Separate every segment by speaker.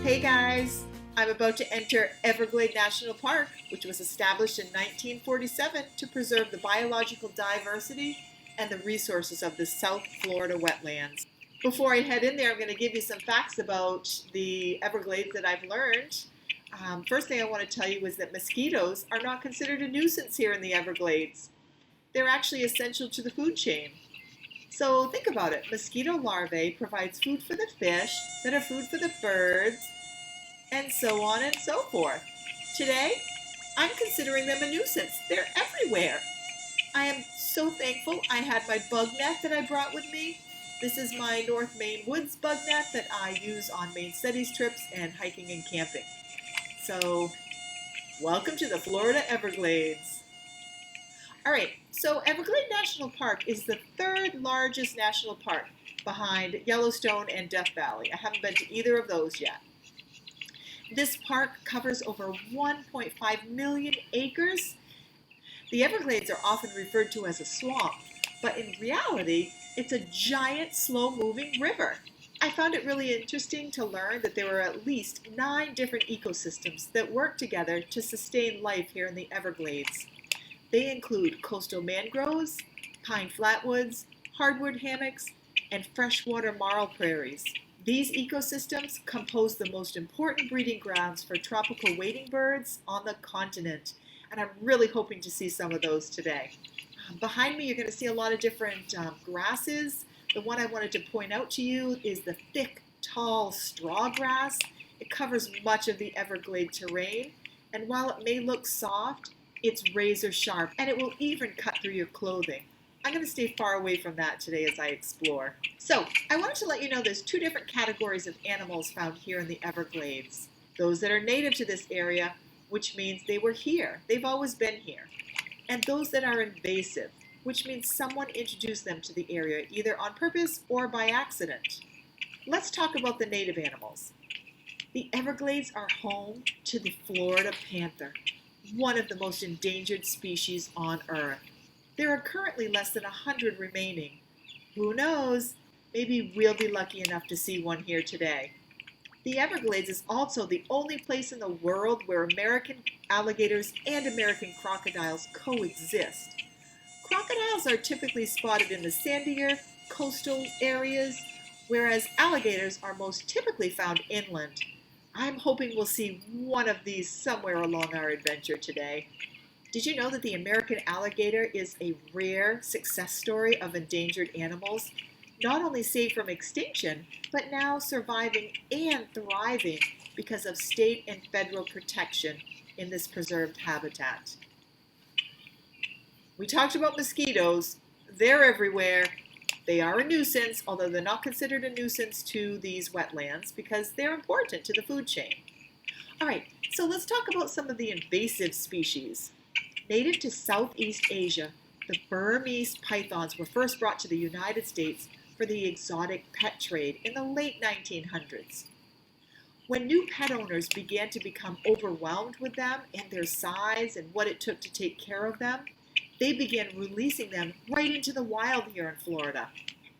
Speaker 1: Hey guys, I'm about to enter Everglades National Park, which was established in 1947 to preserve the biological diversity and the resources of the South Florida wetlands. Before I head in there, I'm going to give you some facts about the Everglades that I've learned. First thing I want to tell you is that mosquitoes are not considered a nuisance here in the Everglades. They're actually essential to the food chain. So think about it. Mosquito larvae provides food for the fish that are food for the birds, and so on and so forth. Today, I'm considering them a nuisance. They're everywhere. I am so thankful I had my bug net that I brought with me. This is my North Maine Woods bug net that I use on Maine studies trips and hiking and camping. So, welcome to the Florida Everglades. All right, so Everglades National Park is the third largest national park behind Yellowstone and Death Valley. I haven't been to either of those yet. This park covers over 1.5 million acres. The Everglades are often referred to as a swamp, but in reality, it's a giant, slow-moving river. I found it really interesting to learn that there were at least 9 different ecosystems that work together to sustain life here in the Everglades. They include coastal mangroves, pine flatwoods, hardwood hammocks, and freshwater marl prairies. These ecosystems compose the most important breeding grounds for tropical wading birds on the continent, and I'm really hoping to see some of those today. Behind me, you're going to see a lot of different grasses. The one I wanted to point out to you is the thick, tall straw grass. It covers much of the Everglade terrain, and while it may look soft, it's razor sharp, and it will even cut through your clothing. I'm going to stay far away from that today as I explore. So, I wanted to let you know there's 2 different categories of animals found here in the Everglades. Those that are native to this area, which means they were here, they've always been here. And those that are invasive, which means someone introduced them to the area either on purpose or by accident. Let's talk about the native animals. The Everglades are home to the Florida panther, one of the most endangered species on Earth. There are currently less than 100 remaining. Who knows? Maybe we'll be lucky enough to see one here today. The Everglades is also the only place in the world where American alligators and American crocodiles coexist. Crocodiles are typically spotted in the sandier coastal areas, whereas alligators are most typically found inland. I'm hoping we'll see one of these somewhere along our adventure today. Did you know that the American alligator is a rare success story of endangered animals, not only saved from extinction, but now surviving and thriving because of state and federal protection in this preserved habitat? We talked about mosquitoes. They're everywhere. They are a nuisance, although they're not considered a nuisance to these wetlands because they're important to the food chain. All right, so let's talk about some of the invasive species. Native to Southeast Asia, the Burmese pythons were first brought to the United States for the exotic pet trade in the late 1900s. When new pet owners began to become overwhelmed with them and their size and what it took to take care of them, they began releasing them right into the wild here in Florida.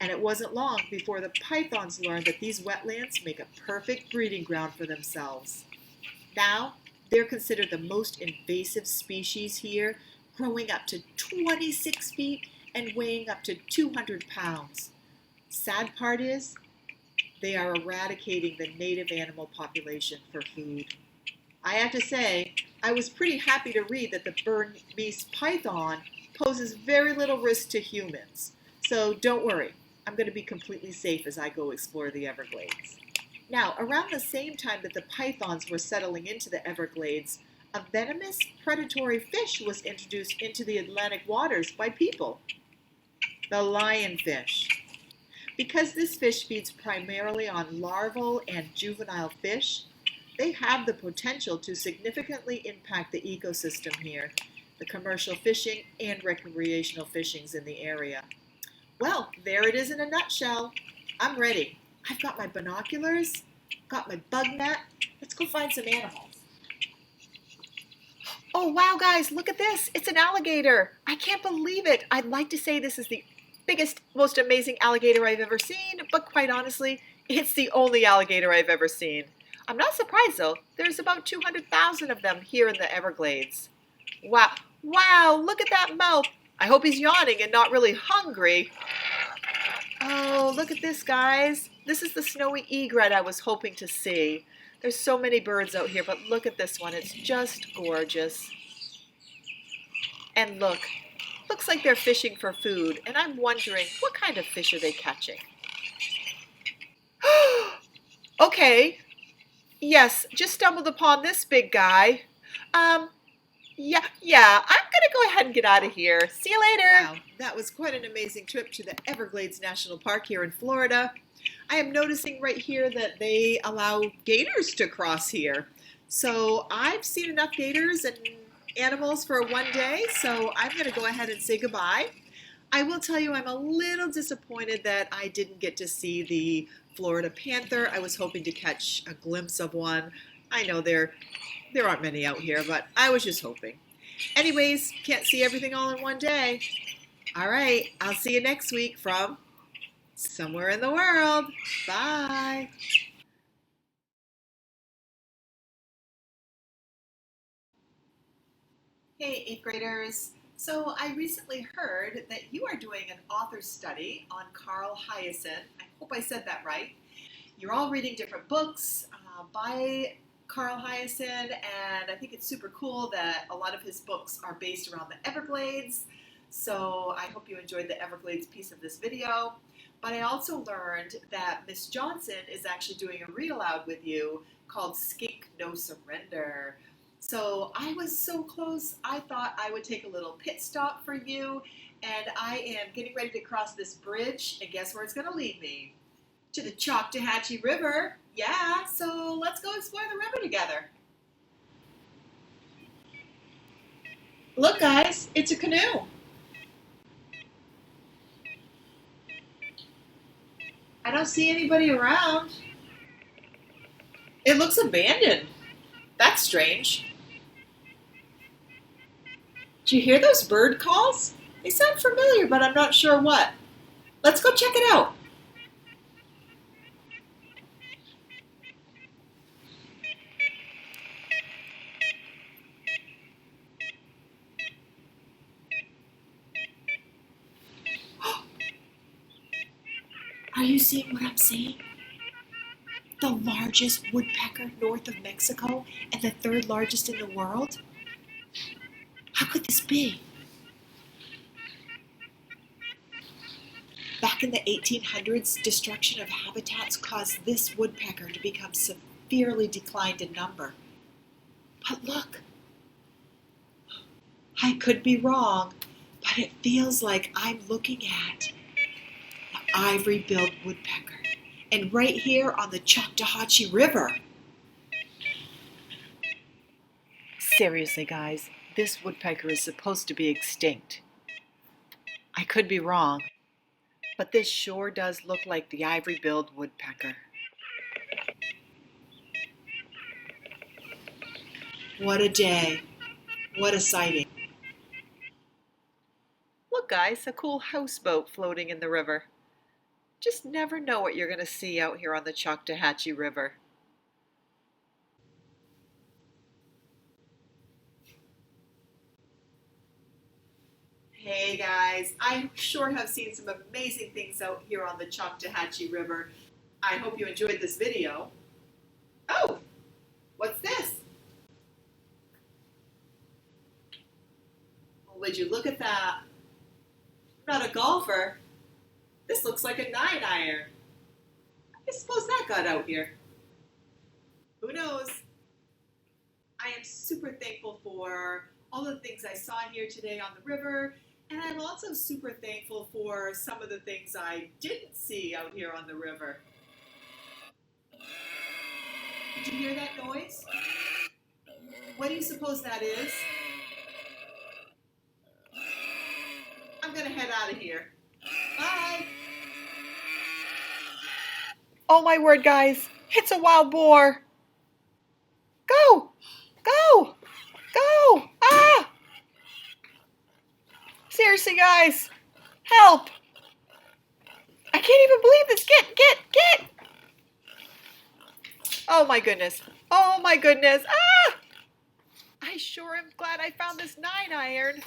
Speaker 1: And it wasn't long before the pythons learned that these wetlands make a perfect breeding ground for themselves. Now, they're considered the most invasive species here, growing up to 26 feet and weighing up to 200 pounds. Sad part is, they are eradicating the native animal population for food. I have to say, I was pretty happy to read that the Burmese python poses very little risk to humans. So don't worry, I'm going to be completely safe as I go explore the Everglades. Now, around the same time that the pythons were settling into the Everglades, a venomous predatory fish was introduced into the Atlantic waters by people, the lionfish. Because this fish feeds primarily on larval and juvenile fish, they have the potential to significantly impact the ecosystem here, the commercial fishing and recreational fishings in the area. Well, there it is in a nutshell. I'm ready. I've got my binoculars, got my bug net. Let's go find some animals. Oh, wow, guys, look at this. It's an alligator. I can't believe it. I'd like to say this is the biggest, most amazing alligator I've ever seen, but quite honestly, it's the only alligator I've ever seen. I'm not surprised though. There's about 200,000 of them here in the Everglades. Wow. Wow, look at that mouth. I hope he's yawning and not really hungry. Oh, look at this, guys. This is the snowy egret I was hoping to see. There's so many birds out here, but look at this one. It's just gorgeous. And look, looks like they're fishing for food, and I'm wondering, what kind of fish are they catching? Okay, yes, just stumbled upon this big guy. Yeah, I'm gonna go ahead and get out of here. See you later. Wow, that was quite an amazing trip to the Everglades National Park here in Florida. I am noticing right here that they allow gators to cross here. So I've seen enough gators and animals for one day, so I'm gonna go ahead and say goodbye. I will tell you I'm a little disappointed that I didn't get to see the Florida panther. I was hoping to catch a glimpse of one. I know there aren't many out here, but I was just hoping. Anyways, can't see everything all in one day. All right, I'll see you next week from somewhere in the world. Bye. Hey, 8th graders. So I recently heard that you are doing an author study on Carl Hiaasen. I hope I said that right. You're all reading different books by Carl Hiaasen, and I think it's super cool that a lot of his books are based around the Everglades. So I hope you enjoyed the Everglades piece of this video. But I also learned that Miss Johnson is actually doing a read aloud with you called Skink No Surrender. So I was so close, I thought I would take a little pit stop for you, and I am getting ready to cross this bridge, and guess where it's going to lead me? To the CHOCTAWATCHEE River. Yeah, so let's go explore the river together. Look, guys, it's a canoe. I don't see anybody around. It looks abandoned. That's strange. Do you hear those bird calls? They sound familiar, but I'm not sure what. Let's go check it out. Are you seeing what I'm seeing? The largest woodpecker north of Mexico and the third largest in the world? How could this be? Back in the 1800s, destruction of habitats caused this woodpecker to become severely declined in number. But look, I could be wrong, but it feels like I'm looking at the ivory-billed woodpecker, and right here on the CHOCTAWATCHEE River. Seriously, guys, this woodpecker is supposed to be extinct. I could be wrong, but this sure does look like the ivory-billed woodpecker. What a day. What a sighting. Look, guys, a cool houseboat floating in the river. Just never know what you're going to see out here on the CHOCTAWATCHEE River. Hey guys, I sure have seen some amazing things out here on the CHOCTAWATCHEE River. I hope you enjoyed this video. Oh, what's this? Well, would you look at that? I'm not a golfer. This looks like a 9-iron. I suppose that got out here. Who knows? I am super thankful for all the things I saw here today on the river, and I'm also super thankful for some of the things I didn't see out here on the river. Did you hear that noise? What do you suppose that is? I'm gonna head out of here. Bye! Oh my word, guys, it's a wild boar! Go! Go! Go! Ah! Seriously, guys, help! I can't even believe this. Get! Oh my goodness. Oh my goodness. Ah! I sure am glad I found this 9 iron.